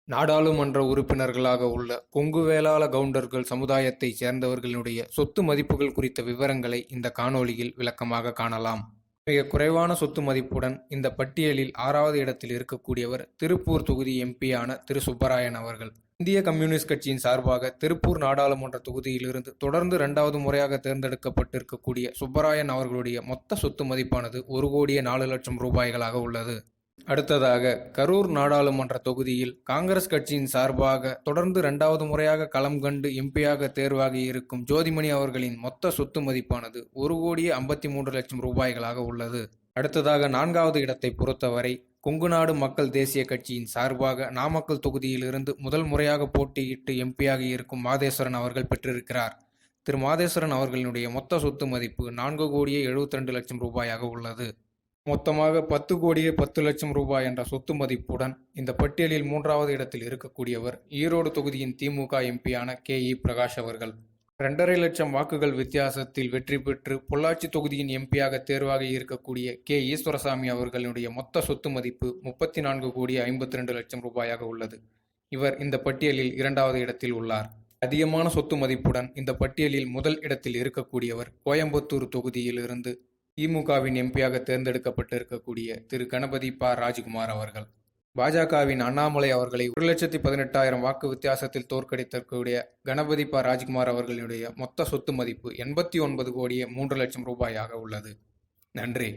நாடாளுமன்ற உறுப்பினர்களாக உள்ள கொங்கு வேளாள கவுண்டர்கள் சமுதாயத்தைச் சேர்ந்தவர்களுடைய சொத்து மதிப்புகள் குறித்த விவரங்களை இந்த காணொளியில் விளக்கமாக காணலாம். மிக குறைவான சொத்து மதிப்புடன் இந்த பட்டியலில் 6வது இடத்தில் இருக்கக்கூடியவர் திருப்பூர் தொகுதி எம்பியான திரு சுப்பராயன் அவர்கள். இந்திய கம்யூனிஸ்ட் கட்சியின் சார்பாக திருப்பூர் நாடாளுமன்ற தொகுதியிலிருந்து தொடர்ந்து 2வது முறையாக தேர்ந்தெடுக்கப்பட்டிருக்கக்கூடிய சுப்பராயன் அவர்களுடைய மொத்த சொத்து மதிப்பானது 1,04,00,000 ரூபாய்களாக உள்ளது. அடுத்ததாக கரூர் நாடாளுமன்ற தொகுதியில் காங்கிரஸ் கட்சியின் சார்பாக தொடர்ந்து 2வது முறையாக களம் கண்டு எம்பியாக தேர்வாகி இருக்கும் ஜோதிமணி அவர்களின் மொத்த சொத்து மதிப்பானது 1,53,00,000 ரூபாய்களாக உள்ளது. அடுத்ததாக 4வது இடத்தை பொறுத்தவரை கொங்குநாடு மக்கள் தேசிய கட்சியின் சார்பாக நாமக்கல் தொகுதியிலிருந்து முதல் முறையாக போட்டியிட்டு எம்பியாக இருக்கும் மாதேஸ்வரன் அவர்கள் பெற்றிருக்கிறார். திரு மாதேஸ்வரன் அவர்களுடைய மொத்த சொத்து மதிப்பு 4,72,00,000 ரூபாயாக உள்ளது. மொத்தமாக 10,10,00,000 ரூபாய் என்ற சொத்து மதிப்புடன் இந்த பட்டியலில் 3வது இடத்தில் இருக்கக்கூடியவர் ஈரோடு தொகுதியின் திமுக எம்பியான கே.இ. பிரகாஷ் அவர்கள். 2,50,000 லட்சம் வாக்குகள் வித்தியாசத்தில் வெற்றி பெற்று பொள்ளாச்சி தொகுதியின் எம்பியாக தேர்வாகி இருக்கக்கூடிய கே. ஈஸ்வரசாமி அவர்களுடைய மொத்த சொத்து மதிப்பு 34,52,00,000 ரூபாயாக உள்ளது. இவர் இந்த பட்டியலில் 2வது இடத்தில் உள்ளார். அதிகமான சொத்து மதிப்புடன் இந்த பட்டியலில் முதல் இடத்தில் இருக்கக்கூடியவர் கோயம்புத்தூர் தொகுதியிலிருந்து திமுகவின் எம்பியாக தேர்ந்தெடுக்கப்பட்டிருக்கக்கூடிய திரு கணபதி ப. ராஜ்குமார் அவர்கள். பாஜகவின் அண்ணாமலை அவர்களை 1,18,000 வாக்கு வித்தியாசத்தில் தோற்கடித்திருக்கக்கூடிய கணபதி ப. ராஜ்குமார் அவர்களுடைய மொத்த சொத்து மதிப்பு 89,03,00,000 ரூபாயாக உள்ளது. நன்றி.